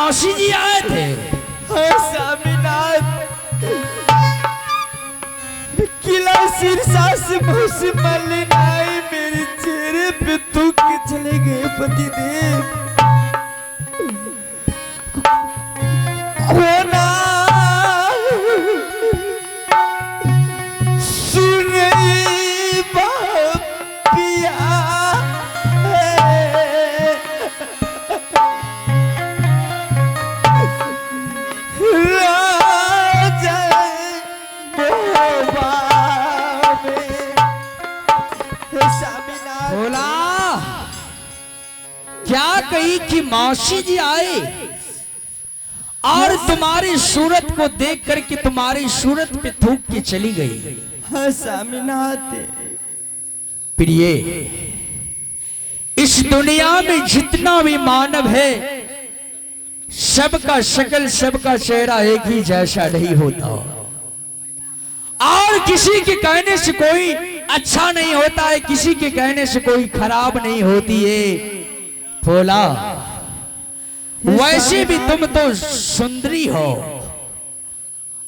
मौसी जी आए थे। स्वामीनाथ, किला शीर्षा से मुझसे मरने आए, मेरे चेहरे पे थूक के चले गए पतिदेव। खोना सुने बापिया, बोला क्या कही कि मौसी जी आए और तुम्हारी सूरत को देख करके तुम्हारी सूरत पे थूक के चली गई। स्वामीनाथ, प्रिय, इस दुनिया में जितना भी मानव है सबका शक्ल सबका चेहरा एक ही जैसा नहीं होता, और किसी के कहने से कोई अच्छा नहीं होता है, किसी के कहने से कोई खराब नहीं होती है। बोला वैसे भी तुम तो सुंदरी हो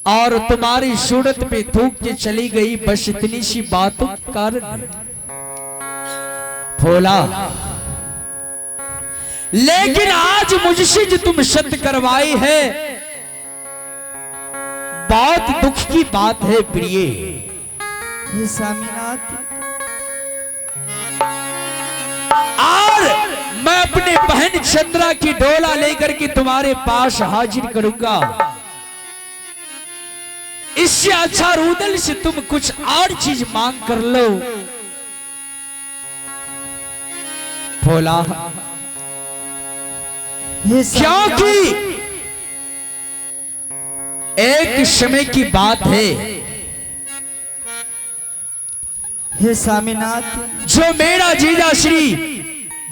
और तुम्हारी सूरत पे थूक के चली गई, बस इतनी सी बातों के कारण। बोला लेकिन आज मुझसे जो तुम सत्य करवाई है बहुत दुख की बात है प्रिय। स्वामीनाथ, और मैं अपने बहन चंद्रा की डोला लेकर के तुम्हारे पास हाजिर करूंगा। इससे अच्छा रुदल से तुम कुछ और चीज मांग कर लो। बोला क्योंकि एक समय की बात है हे स्वामीनाथ, जो मेरा जीजा श्री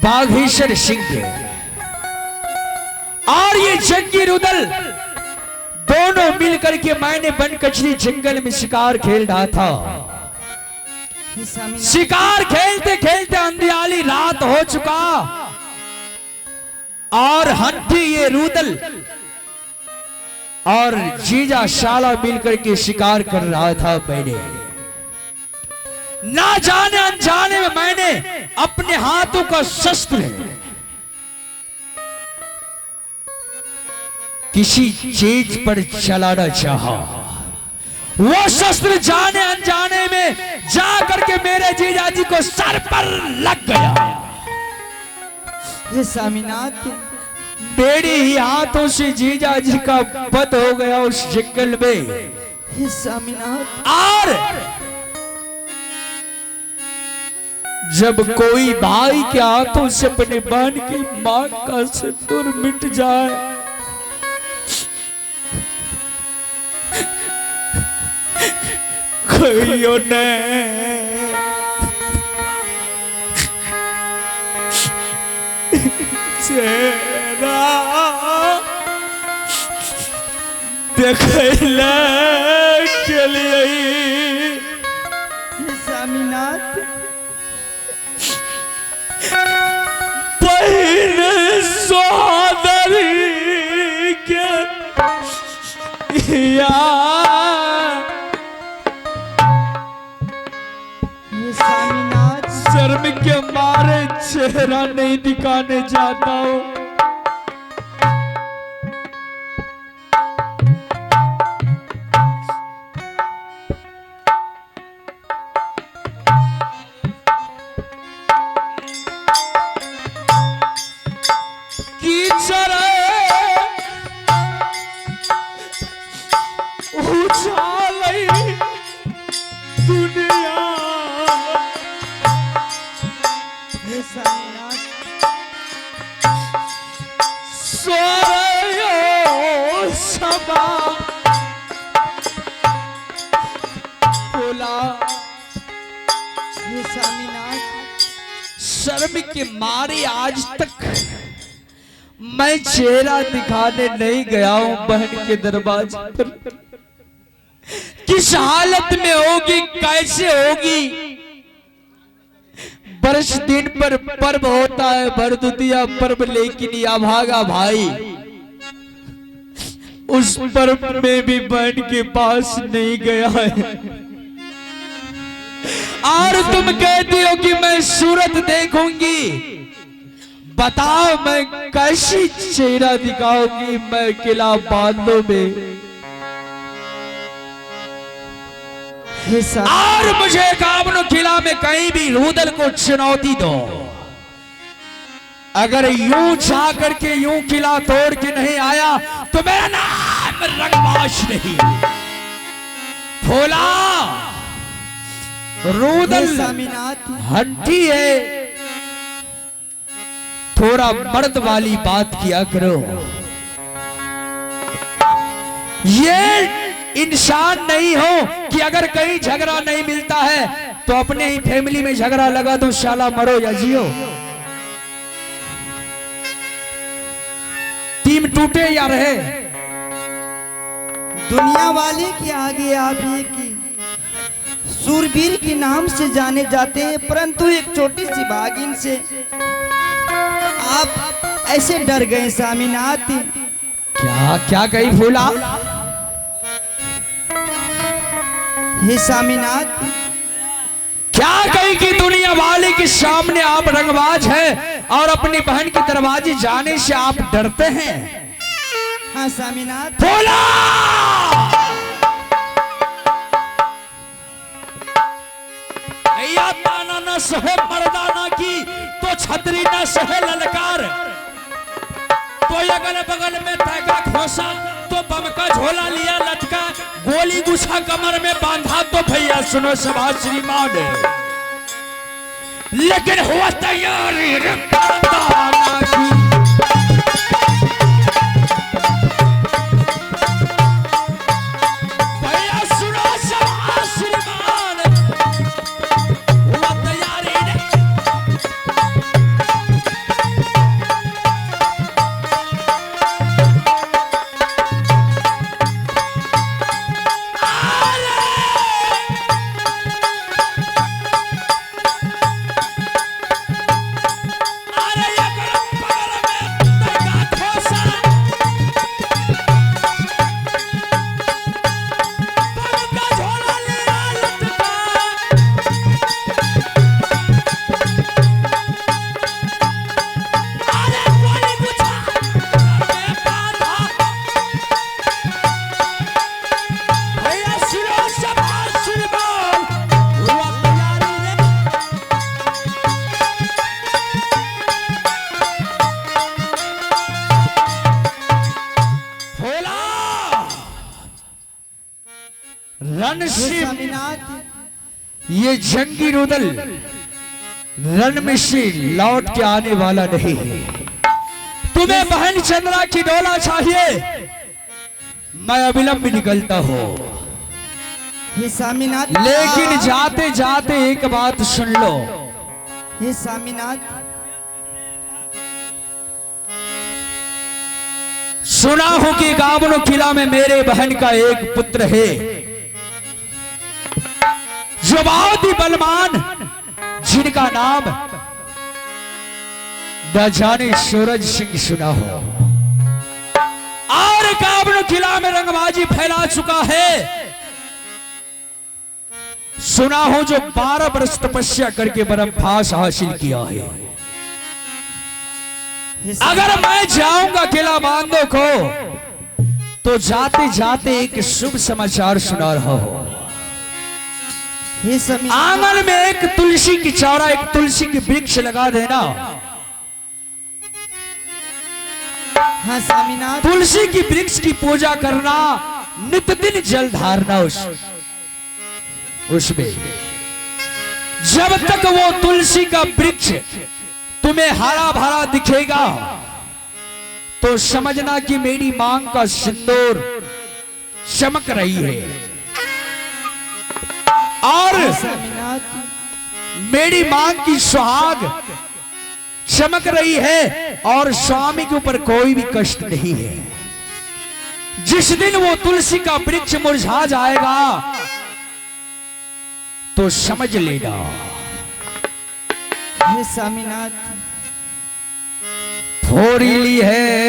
बाघेश्वर सिंह और ये जंगी रुदल दोनों मिलकर के मैंने बन कचरी जंगल में शिकार खेल रहा था। शिकार खेलते खेलते अंधियाली रात हो चुका और हंटी ये रुदल और जीजा शाला मिलकर के शिकार कर रहा था। मैंने ना जाने अनजाने में मैंने अपने हाथों का शस्त्र किसी चीज पर चलाना चाहा। वो शस्त्र जाने अनजाने में जा करके मेरे जीजा जी को सर पर लग गया। हे स्वामीनाथ, मेरे ही हाथों से जीजा जी का वध हो गया उस जंगल में। हे स्वामीनाथ, और जब कोई भाई के हाथों से अपने बहन की मांग का सिंदूर मिट जाए कोई ने चेहरा देखला के लिए। हे स्वामीनाथ, बहन सोदरी के स्वामीनाथ, शर्म के मारे चेहरा नहीं दिखाने जाता हूँ। कीचड़ उछालई दुनिया। हे स्वामीनाथ, सोयो सबा बोला हे स्वामीनाथ, शर्म के मारे आज तक मैं चेहरा दिखाने नहीं गया हूं बहन के दरवाजे पर। किस हालत में होगी, कैसे होगी। बरस दिन पर पर्व होता है, भरदुतिया पर्व, लेकिन या भागा भाई उस पर मैं भी बहन के पास नहीं गया है, और तुम कहती हो कि मैं सूरत देखूंगी। बताओ मैं कैसी चेहरा दिखाऊंगी मैं किला बांधो में। और मुझे कामनो किला में कहीं भी रूदल को चुनौती दो, अगर यूं जा करके यूं किला तोड़ के नहीं आया तो मेरा नाम रंगबाज नहीं। भोला रूदल हंटी है, थोड़ा मर्द वाली बात किया करो। ये इंसान नहीं हो कि अगर कहीं झगड़ा नहीं मिलता है तो अपने ही फैमिली में झगड़ा लगा दो, शाला मरो या जियो, टीम टूटे या रहे। दुनिया वाले के आगे आप एक सूरवीर के नाम से जाने जाते हैं, परंतु एक छोटी सी भागिन से आप ऐसे डर गए स्वामीनाथ। क्या क्या कही भोला? हे स्वामीनाथ, क्या कही कि दुनिया वाले के सामने आप रंगबाज हैं और अपनी बहन के दरवाजे जाने से आप डरते हैं? हाँ स्वामीनाथ। भोला ताना न सहे मर्दाना की तो छतरी न सहे ललकार, कोई अगल बगल में तैगा खोसा तो बम का झोला लिया लटका, गोली गुछा कमर में बांधा तो भैया सुनो सभा श्रीमान, लेकिन हुआ तैयारी रंगदाना की। भैया सुनो सभा श्रीमान, हुआ तैयारी ये जंगी रुदल रण में से लौट के आने वाला नहीं है। तुम्हें बहन चंद्रा की डोला चाहिए, मैं अविलंब निकलता हूँ। हे स्वामीनाथ, लेकिन जाते जाते एक बात सुन लो। हे स्वामीनाथ, सुना हूं कि कामनो किला में मेरे बहन का एक पुत्र है जो बहुत ही बलवान, जिनका नाम न जाने सूरज सिंह सुना हो, और कामनो किला में रंगबाजी फैला चुका है। सुना हो जो 12 वर्ष तपस्या करके ब्रह्मास हासिल किया है। अगर मैं जाऊंगा किला बांधो को तो जाते जाते एक शुभ समाचार सुना रहा हूं। आंगन में एक तुलसी की चौरा, एक तुलसी की वृक्ष लगा देना। हाँ स्वामीनाथ। तुलसी की वृक्ष की पूजा करना, नित्य दिन जल धारना उसमें। जब तक वो तुलसी का वृक्ष तुम्हें हरा भरा दिखेगा तो समझना कि मेरी मांग का सिंदूर चमक रही है, और मेरी मांग की सुहाग चमक रही है, और स्वामी के ऊपर कोई भी कष्ट नहीं है। जिस दिन वो तुलसी का वृक्ष मुरझा जाएगा तो समझ लेना हे स्वामीनाथ, थोड़ी ली है